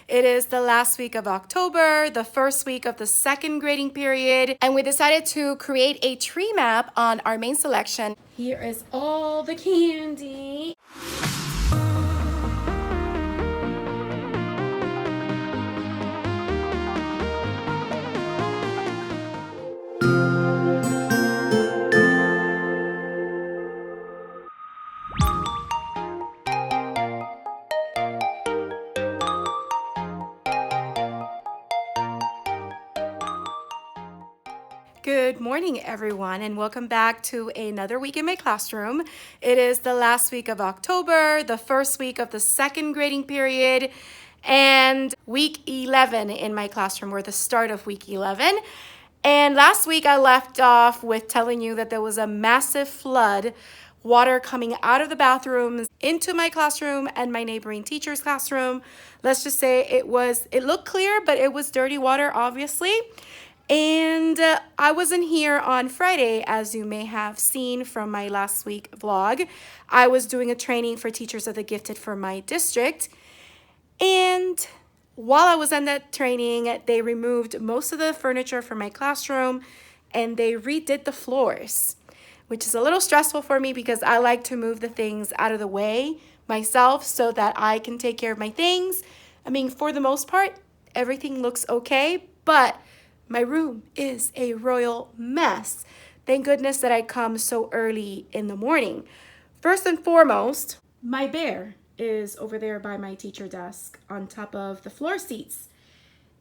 It is the last week of October, the first week of the second grading period, and we decided to create a tree map on our main selection. Here is all the candy. Good morning, everyone, and welcome back to another week in my classroom. It is the last week of October, the first week of the second grading period, and week 11 in my classroom, or the start of week 11. And last week I left off with telling you that there was a massive flood, water coming out of the bathrooms into my classroom and my neighboring teacher's classroom. Let's just say it looked clear, but it was dirty water, obviously. And I wasn't here on Friday, as you may have seen from my last week vlog. I was doing a training for Teachers of the Gifted for my district. And while I was in that training, they removed most of the furniture from my classroom and they redid the floors, which is a little stressful for me because I like to move the things out of the way myself so that I can take care of my things. I mean, for the most part, everything looks okay, but my room is a royal mess. Thank goodness that I come so early in the morning. First and foremost, my bear is over there by my teacher desk on top of the floor seats.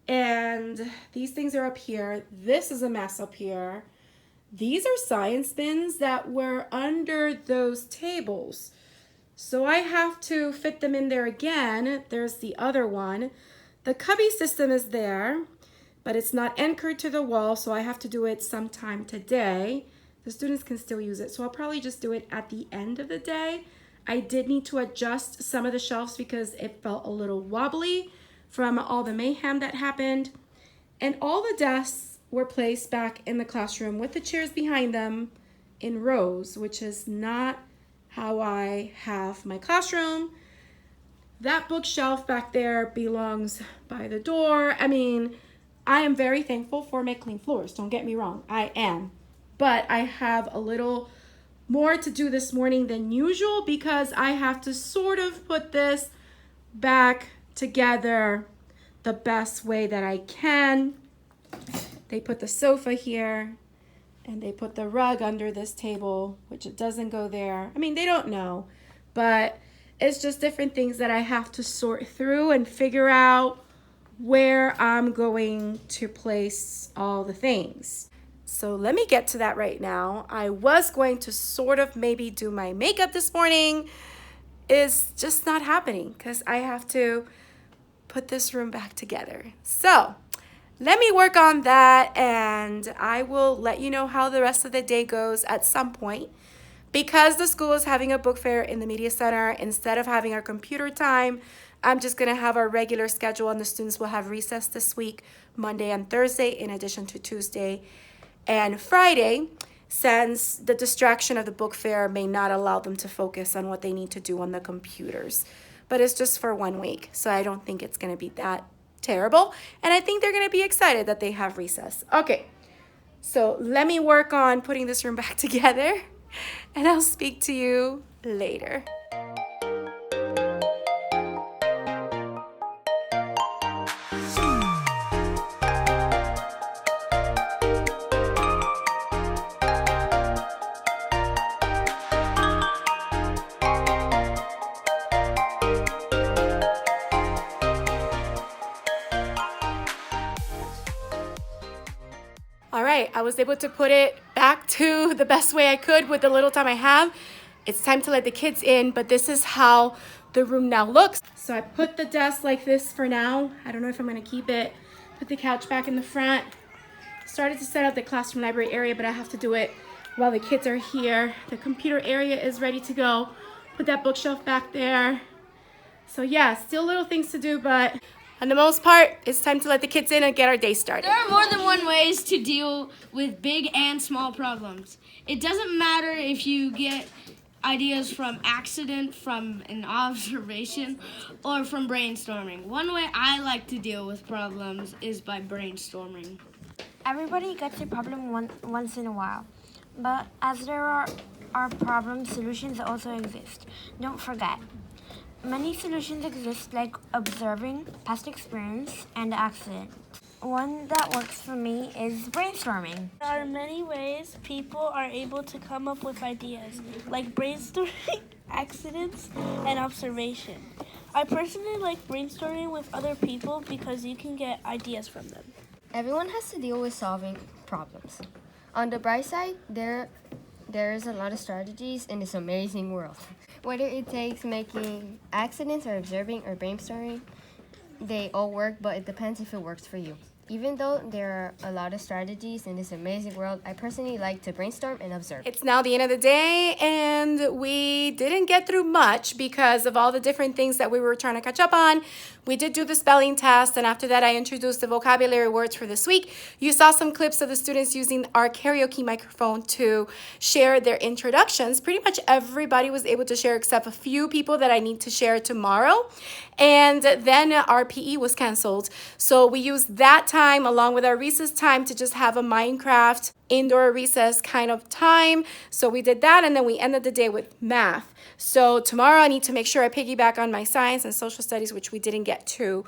And these things are up here. This is a mess up here. These are science bins that were under those tables. So I have to fit them in there again. There's the other one. The cubby system is there, but it's not anchored to the wall, so I have to do it sometime today. The students can still use it, so I'll probably just do it at the end of the day. I did need to adjust some of the shelves because it felt a little wobbly from all the mayhem that happened. And all the desks were placed back in the classroom with the chairs behind them in rows, which is not how I have my classroom. That bookshelf back there belongs by the door. I mean, I am very thankful for my clean floors, don't get me wrong, I am. But I have a little more to do this morning than usual because I have to sort of put this back together the best way that I can. They put the sofa here and they put the rug under this table, which it doesn't go there. I mean, they don't know, but it's just different things that I have to sort through and figure out where I'm going to place all the things. So let me get to that right now. I was going to sort of maybe do my makeup this morning. It's just not happening because I have to put this room back together. So let me work on that and I will let you know how the rest of the day goes at some point. Because the school is having a book fair in the media center, instead of having our computer time, I'm just going to have our regular schedule and the students will have recess this week, Monday and Thursday, in addition to Tuesday and Friday, since the distraction of the book fair may not allow them to focus on what they need to do on the computers. But it's just for 1 week, so I don't think it's going to be that terrible. And I think they're going to be excited that they have recess. Okay, so let me work on putting this room back together, and I'll speak to you later. All right, I was able to put it back to the best way I could with the little time I have. It's time to let the kids in, but this is how the room now looks. So I put the desk like this for now. I don't know if I'm gonna keep it. Put the couch back in the front. Started to set up the classroom library area, but I have to do it while the kids are here. The computer area is ready to go. Put that bookshelf back there. So yeah, still little things to do, but on the most part, it's time to let the kids in and get our day started. There are more than one ways to deal with big and small problems. It doesn't matter if you get ideas from accident, from an observation, or from brainstorming. One way I like to deal with problems is by brainstorming. Everybody gets a problem once in a while, but as there are problems, solutions also exist. Don't forget, many solutions exist like observing, past experience, and accident. One that works for me is brainstorming. There are many ways people are able to come up with ideas, like brainstorming, accidents, and observation. I personally like brainstorming with other people because you can get ideas from them. Everyone has to deal with solving problems. On the bright side, there's a lot of strategies in this amazing world. Whether it takes making accidents or observing or brainstorming, they all work, but it depends if it works for you. Even though there are a lot of strategies in this amazing world, I personally like to brainstorm and observe. It's now the end of the day, and we didn't get through much because of all the different things that we were trying to catch up on. We did do the spelling test, and after that, I introduced the vocabulary words for this week. You saw some clips of the students using our karaoke microphone to share their introductions. Pretty much everybody was able to share except a few people that I need to share tomorrow. And then our PE was canceled. So we used that time along with our recess time to just have a Minecraft indoor recess kind of time. So we did that, and then we ended the day with math. So tomorrow I need to make sure I piggyback on my science and social studies, which we didn't get to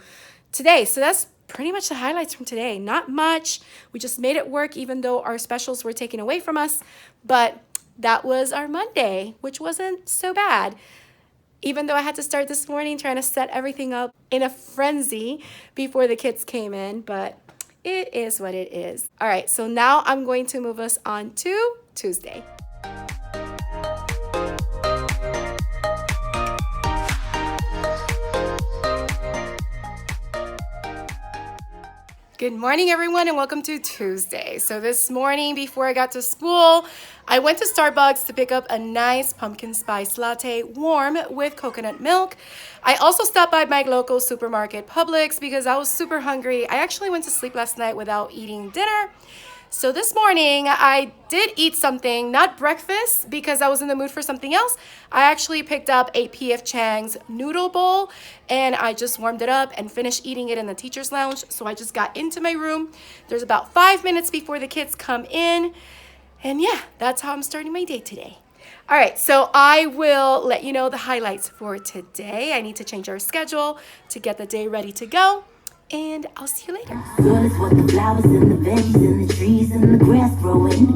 today. So that's pretty much the highlights from today. Not much. We just made it work even though our specials were taken away from us. But that was our Monday, which wasn't so bad. Even though I had to start this morning trying to set everything up in a frenzy before the kids came in, but it is what it is. All right, so now I'm going to move us on to Tuesday. Good morning, everyone, and welcome to Tuesday. So this morning, before I got to school, I went to Starbucks to pick up a nice pumpkin spice latte, warm with coconut milk. I also stopped by my local supermarket, Publix, because I was super hungry. I actually went to sleep last night without eating dinner. So this morning, I did eat something, not breakfast, because I was in the mood for something else. I actually picked up a P.F. Chang's noodle bowl, and I just warmed it up and finished eating it in the teacher's lounge. So I just got into my room. There's about 5 minutes before the kids come in. And yeah, that's how I'm starting my day today. All right, so I will let you know the highlights for today. I need to change our schedule to get the day ready to go. And I'll see you later. Girl, it's what the flowers and the veggies and the trees and the grass growing.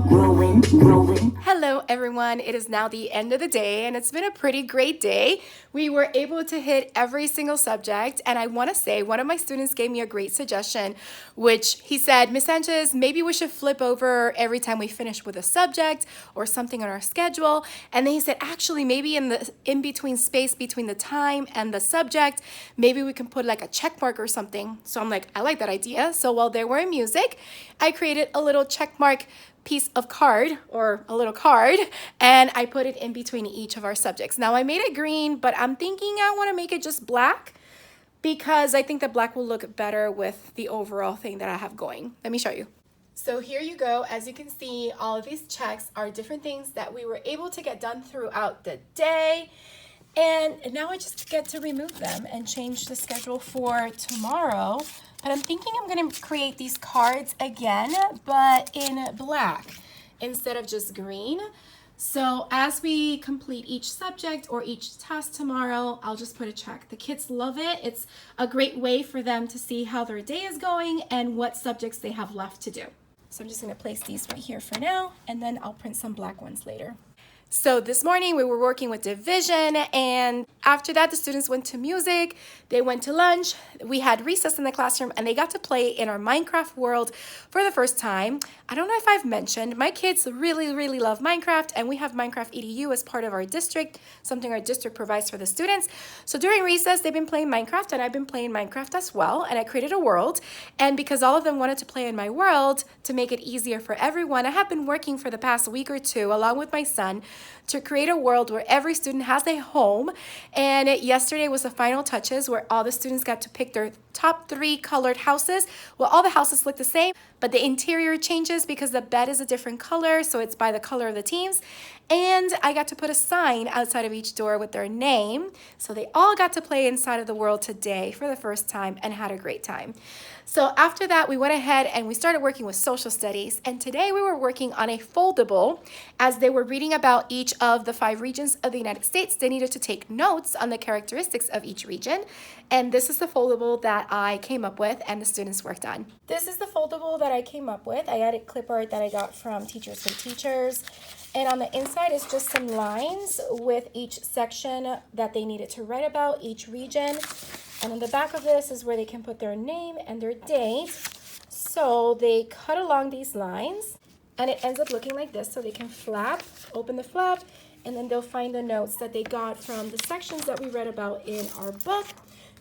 Hello, everyone. It is now the end of the day, and it's been a pretty great day. We were able to hit every single subject, and I want to say one of my students gave me a great suggestion, which he said, Miss Sanchez, maybe we should flip over every time we finish with a subject or something on our schedule. And then he said, actually, maybe in the in-between space between the time and the subject, maybe we can put like a check mark or something. So I'm like, I like that idea. So while they were in music, I created a little check mark piece of card or a little card, and I put it in between each of our subjects. Now I made it green, but I'm thinking I want to make it just black because I think that black will look better with the overall thing that I have going. Let me show you. So here you go. As you can see, all of these checks are different things that we were able to get done throughout the day. And now I just get to remove them and change the schedule for tomorrow. But I'm thinking I'm going to create these cards again, but in black instead of just green. So as we complete each subject or each task tomorrow, I'll just put a check. The kids love it. It's a great way for them to see how their day is going and what subjects they have left to do. So I'm just going to place these right here for now, and then I'll print some black ones later. So this morning we were working with division, and after that the students went to music, they went to lunch, we had recess in the classroom, and they got to play in our Minecraft world for the first time. I don't know if I've mentioned, my kids really love Minecraft, and we have Minecraft EDU as part of our district, something our district provides for the students. So during recess they've been playing Minecraft, and I've been playing Minecraft as well, and I created a world. And because all of them wanted to play in my world, to make it easier for everyone, I have been working for the past week or two along with my son to create a world where every student has a home. And yesterday was the final touches where all the students got to pick their top 3 colored houses. Well, all the houses look the same, but the interior changes because the bed is a different color, so it's by the color of the teams. And I got to put a sign outside of each door with their name. So they all got to play inside of the world today for the first time and had a great time. So after that, we went ahead and we started working with social studies. And today we were working on a foldable. As they were reading about each of the 5 regions of the United States, they needed to take notes on the characteristics of each region. And this is the foldable that I came up with and the students worked on. This is the foldable that I came up with. I added clip art that I got from Teachers Pay Teachers. And on the inside is just some lines with each section that they needed to write about, each region. And on the back of this is where they can put their name and their date. So they cut along these lines and it ends up looking like this. So they can flap, open the flap, and then they'll find the notes that they got from the sections that we read about in our book,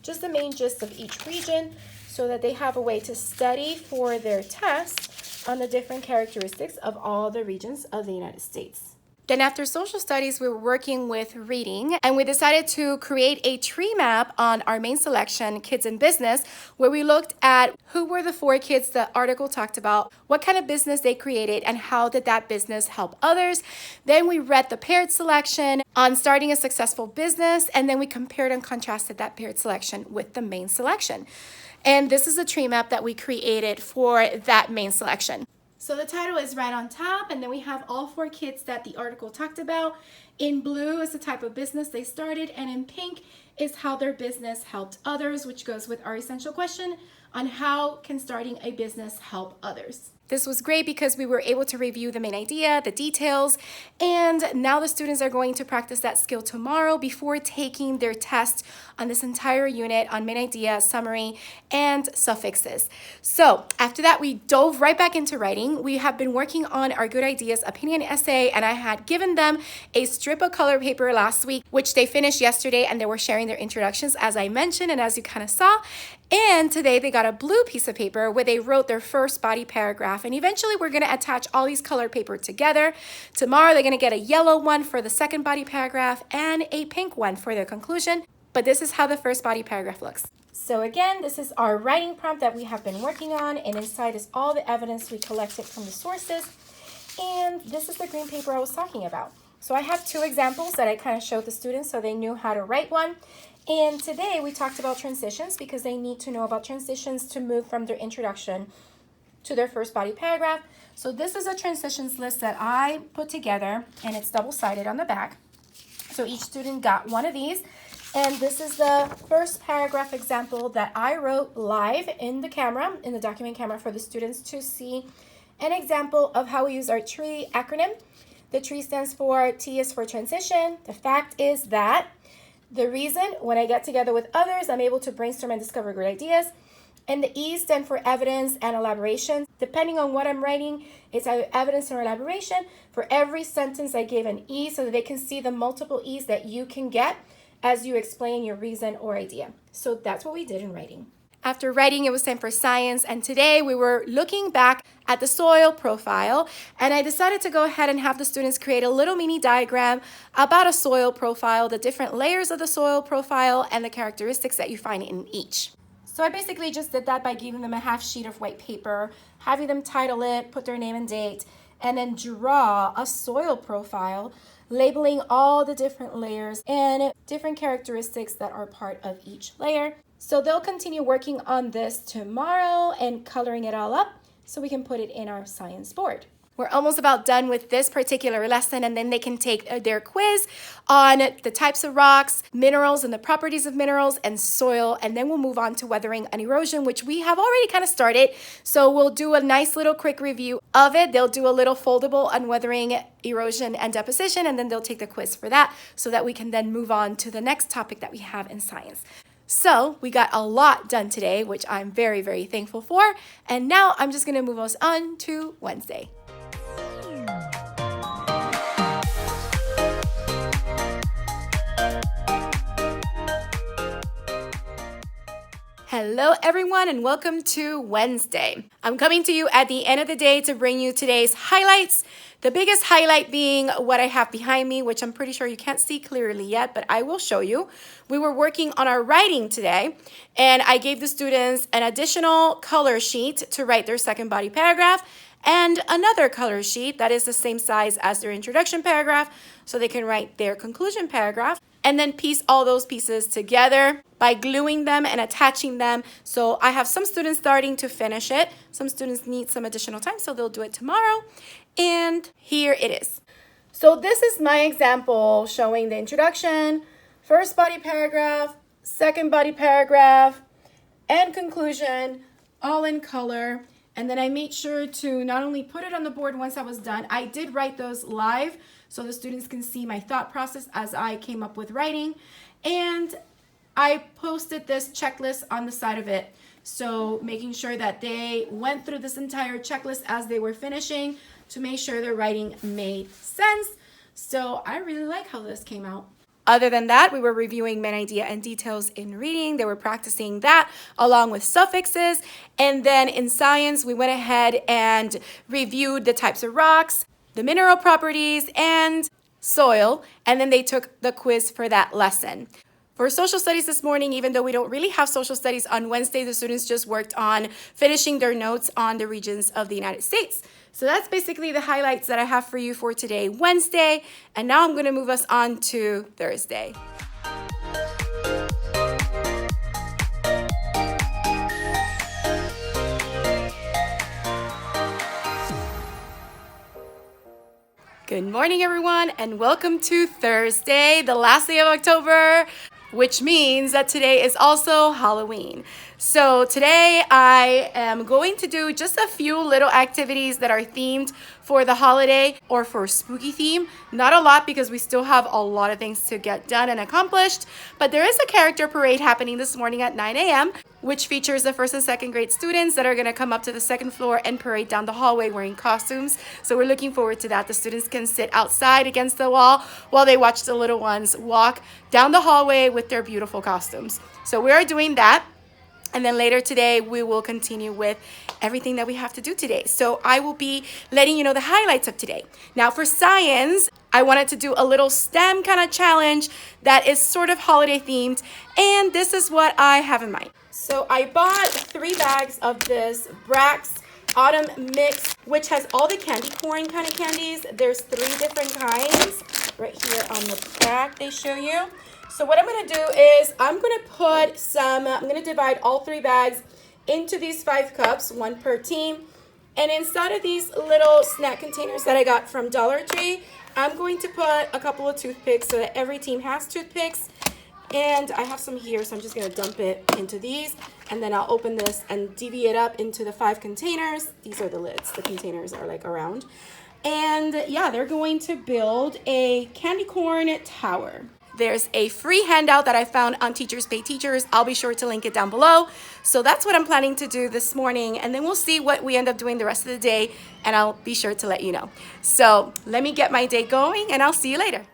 just the main gist of each region, so that they have a way to study for their test on the different characteristics of all the regions of the United States. Then after social studies, we were working with reading, and we decided to create a tree map on our main selection, Kids in Business, where we looked at who were the 4 kids the article talked about, what kind of business they created, and how did that business help others. Then we read the paired selection on starting a successful business, and then we compared and contrasted that paired selection with the main selection. And this is a tree map that we created for that main selection. So the title is right on top, and then we have all 4 kids that the article talked about. In blue is the type of business they started, and in pink is how their business helped others, which goes with our essential question on how can starting a business help others. This was great because we were able to review the main idea, the details, and now the students are going to practice that skill tomorrow before taking their test on this entire unit on main idea, summary, and suffixes. So after that, we dove right back into writing. We have been working on our good ideas opinion essay, and I had given them a strip of color paper last week, which they finished yesterday, and they were sharing their introductions as I mentioned and as you kind of saw. And today they got a blue piece of paper where they wrote their first body paragraph. And eventually we're going to attach all these colored paper together. Tomorrow they're going to get a yellow one for the second body paragraph and a pink one for their conclusion. But this is how the first body paragraph looks. So again, this is our writing prompt that we have been working on. And inside is all the evidence we collected from the sources. And this is the green paper I was talking about. So I have 2 examples that I kind of showed the students so they knew how to write one. And today we talked about transitions because they need to know about transitions to move from their introduction to their first body paragraph. So this is a transitions list that I put together, and it's double-sided on the back. So each student got one of these. And this is the first paragraph example that I wrote live in the camera, in the document camera, for the students to see an example of how we use our TREE acronym. The TREE stands for T is for transition. The fact is that. The reason, when I get together with others, I'm able to brainstorm and discover great ideas. And the E stand for evidence and elaboration. Depending on what I'm writing, it's either evidence or elaboration. For every sentence, I gave an E so that they can see the multiple E's that you can get as you explain your reason or idea. So that's what we did in writing. After writing, it was time for science, and today we were looking back at the soil profile, and I decided to go ahead and have the students create a little mini diagram about a soil profile, the different layers of the soil profile, and the characteristics that you find in each. So I basically just did that by giving them a half sheet of white paper, having them title it, put their name and date, and then draw a soil profile, labeling all the different layers and different characteristics that are part of each layer. So they'll continue working on this tomorrow and coloring it all up so we can put it in our science board. We're almost about done with this particular lesson, and then they can take their quiz on the types of rocks, minerals and the properties of minerals, and soil, and then we'll move on to weathering and erosion, which we have already kind of started. So we'll do a nice little quick review of it. They'll do a little foldable on weathering, erosion, and deposition, and then they'll take the quiz for that so that we can then move on to the next topic that we have in science. So we got a lot done today, which I'm very, very thankful for. And now I'm just going to move us on to Wednesday. Hello, everyone, and welcome to Wednesday. I'm coming to you at the end of the day to bring you today's highlights. The biggest highlight being what I have behind me, which I'm pretty sure you can't see clearly yet, but I will show you. We were working on our writing today, and I gave the students an additional color sheet to write their second body paragraph and another color sheet that is the same size as their introduction paragraph so they can write their conclusion paragraph, and then piece all those pieces together by gluing them and attaching them. So I have some students starting to finish it. Some students need some additional time, so they'll do it tomorrow. And here it is. So this is my example showing the introduction, first body paragraph, second body paragraph, and conclusion, all in color. And then I made sure to not only put it on the board once I was done, I did write those live so the students can see my thought process as I came up with writing. And I posted this checklist on the side of it. So making sure that they went through this entire checklist as they were finishing to make sure their writing made sense. So I really like how this came out. Other than that, we were reviewing main idea and details in reading. They were practicing that along with suffixes. And then in science, we went ahead and reviewed the types of rocks, the mineral properties, and soil. And then they took the quiz for that lesson. For social studies this morning, even though we don't really have social studies on Wednesday, the students just worked on finishing their notes on the regions of the United States. So that's basically the highlights that I have for you for today, Wednesday. And now I'm going to move us on to Thursday. Good morning, everyone, and welcome to Thursday, the last day of October, which means that today is also Halloween. So today I am going to do just a few little activities that are themed for the holiday or for spooky theme. Not a lot because we still have a lot of things to get done and accomplished, but there is a character parade happening this morning at 9 a.m., which features the first and second grade students that are going to come up to the second floor and parade down the hallway wearing costumes. So we're looking forward to that. The students can sit outside against the wall while they watch the little ones walk down the hallway with their beautiful costumes. So we are doing that. And then later today, we will continue with everything that we have to do today. So I will be letting you know the highlights of today. Now for science, I wanted to do a little STEM kind of challenge that is sort of holiday themed. And this is what I have in mind. So I bought 3 bags of this Brax Autumn Mix, which has all the candy corn kind of candies. There's 3 different kinds right here on the back they show you. So what I'm going to do is I'm going to divide all 3 bags into these 5 cups, 1 per team. And inside of these little snack containers that I got from Dollar Tree, I'm going to put a couple of toothpicks so that every team has toothpicks. And I have some here, so I'm just going to dump it into these. And then I'll open this and divvy it up into the 5 containers. These are the lids. The containers are like around. And yeah, they're going to build a candy corn tower. There's a free handout that I found on Teachers Pay Teachers. I'll be sure to link it down below. So that's what I'm planning to do this morning. And then we'll see what we end up doing the rest of the day. And I'll be sure to let you know. So let me get my day going and I'll see you later.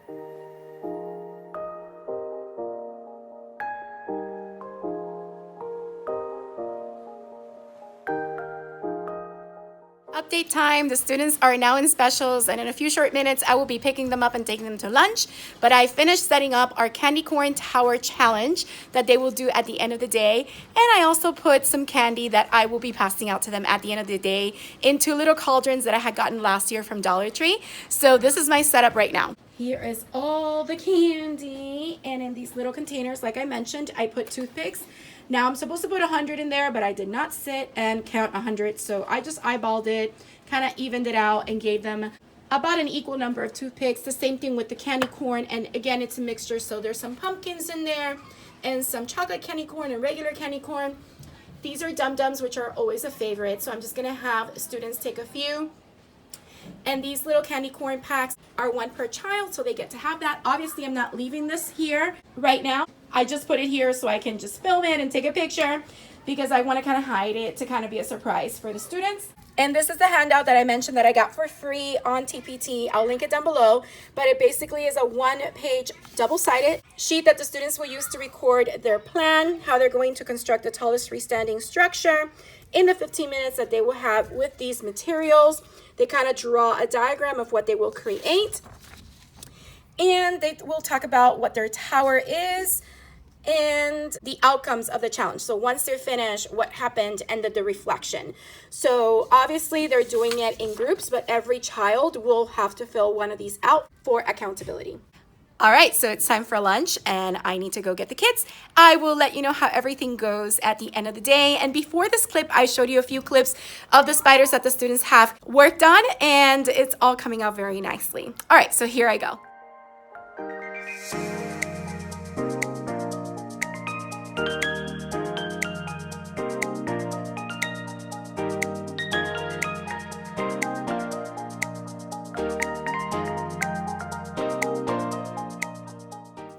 Update time. The students are now in specials, and in a few short minutes I will be picking them up and taking them to lunch. But I finished setting up our candy corn tower challenge that they will do at the end of the day, and I also put some candy that I will be passing out to them at the end of the day into little cauldrons that I had gotten last year from Dollar Tree. So this is my setup right now. Here is all the candy, and in these little containers, like I mentioned, I put toothpicks. Now I'm supposed to put 100 in there, but I did not sit and count 100, so I just eyeballed it, kind of evened it out, and gave them about an equal number of toothpicks. The same thing with the candy corn, and again, it's a mixture, so there's some pumpkins in there, and some chocolate candy corn and regular candy corn. These are dum-dums, which are always a favorite, so I'm just gonna have students take a few. And these little candy corn packs are 1 per child, so they get to have that. Obviously, I'm not leaving this here right now. I just put it here so I can just film it and take a picture. because I want to kind of hide it to kind of be a surprise for the students. And this is the handout that I mentioned that I got for free on TPT. I'll link it down below, but it basically is a one-page double-sided sheet that the students will use to record their plan, how they're going to construct the tallest freestanding structure in the 15 minutes that they will have with these materials. They kind of draw a diagram of what they will create, and they will talk about what their tower is and the outcomes of the challenge. So once they're finished, what happened, and the reflection. So obviously they're doing it in groups, but every child will have to fill one of these out for accountability. All right, so it's time for lunch and I need to go get the kids. I will let you know how everything goes at the end of the day. And before this clip, I showed you a few clips of the spiders that the students have worked on, and it's all coming out very nicely. All right, so here I go.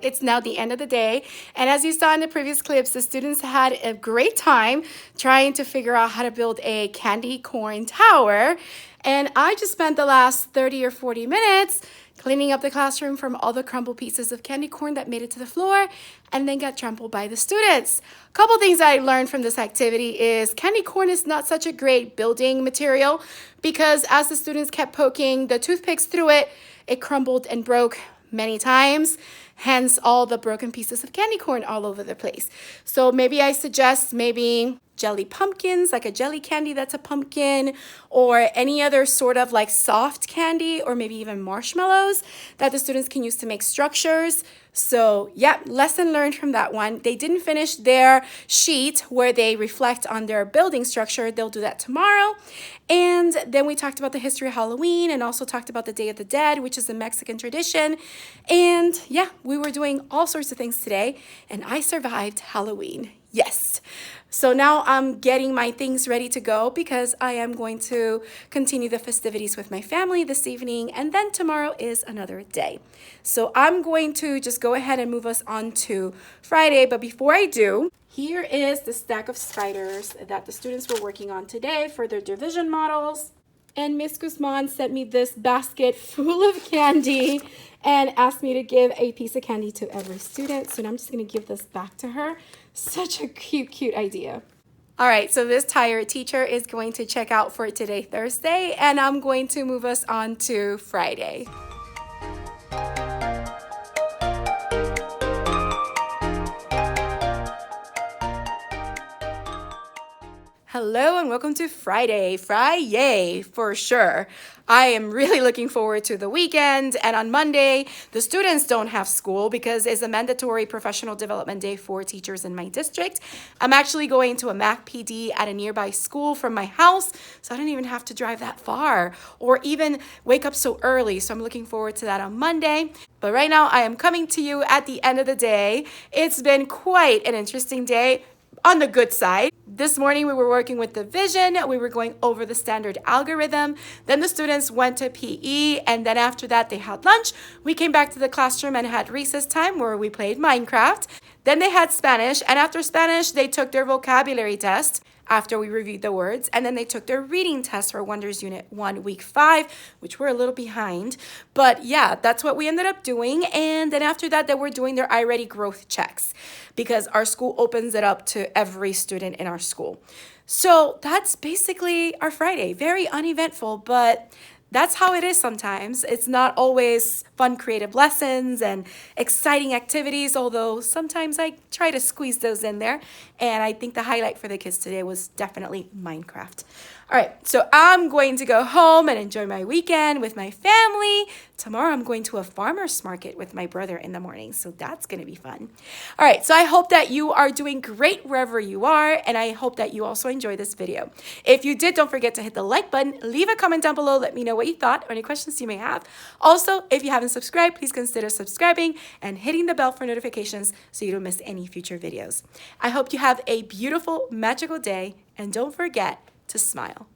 It's now the end of the day, and as you saw in the previous clips, the students had a great time trying to figure out how to build a candy corn tower, and I just spent the last 30 or 40 minutes cleaning up the classroom from all the crumbled pieces of candy corn that made it to the floor and then got trampled by the students. A couple things I learned from this activity is candy corn is not such a great building material because as the students kept poking the toothpicks through it, it crumbled and broke many times. Hence all the broken pieces of candy corn all over the place. So maybe I suggest maybe jelly pumpkins, like a jelly candy that's a pumpkin, or any other sort of like soft candy, or maybe even marshmallows that the students can use to make structures. So yeah, lesson learned from that one. They didn't finish their sheet where they reflect on their building structure. They'll do that tomorrow. And then we talked about the history of Halloween and also talked about the Day of the Dead, which is a Mexican tradition. And yeah, we were doing all sorts of things today, and I survived Halloween. Yes. So now I'm getting my things ready to go because I am going to continue the festivities with my family this evening, and then tomorrow is another day. So I'm going to just go ahead and move us on to Friday, but before I do, here is the stack of spiders that the students were working on today for their division models. And Miss Guzman sent me this basket full of candy and asked me to give a piece of candy to every student. So now I'm just going to give this back to her. Such a cute idea. All right, so this tired teacher is going to check out for today, Thursday, and I'm going to move us on to Friday. Hello and welcome to Friday for sure. I am really looking forward to the weekend, and on Monday, the students don't have school because it's a mandatory professional development day for teachers in my district. I'm actually going to a MAC PD at a nearby school from my house, so I don't even have to drive that far or even wake up so early, so I'm looking forward to that on Monday. But right now, I am coming to you at the end of the day. It's been quite an interesting day. On the good side, this morning we were working with division. We were going over the standard algorithm. Then the students went to PE, and then after that they had lunch. We came back to the classroom and had recess time where we played Minecraft. Then they had Spanish, and after Spanish they took their vocabulary test after we reviewed the words, and then they took their reading test for Wonders Unit 1, Week 5, which we're a little behind. But yeah, that's what we ended up doing. And then after that, they were doing their iReady growth checks because our school opens it up to every student in our school. So that's basically our Friday. Very uneventful, but that's how it is sometimes. It's not always fun creative lessons and exciting activities, although sometimes I try to squeeze those in there. And I think the highlight for the kids today was definitely Minecraft. All right, so I'm going to go home and enjoy my weekend with my family. Tomorrow I'm going to a farmer's market with my brother in the morning, so that's going to be fun. All right, so I hope that you are doing great wherever you are, and I hope that you also enjoy this video. If you did, don't forget to hit the like button, leave a comment down below, let me know what you thought or any questions you may have. Also, if you haven't subscribed, please consider subscribing and hitting the bell for notifications so you don't miss any future videos. I hope you have a beautiful, magical day, and don't forget to smile.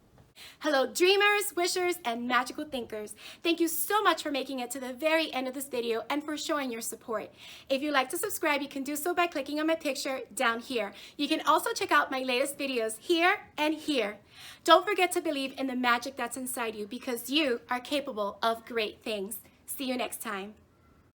Hello dreamers, wishers, and magical thinkers. Thank you so much for making it to the very end of this video and for showing your support. If you'd like to subscribe, you can do so by clicking on my picture down here. You can also check out my latest videos here and here. Don't forget to believe in the magic that's inside you because you are capable of great things. See you next time.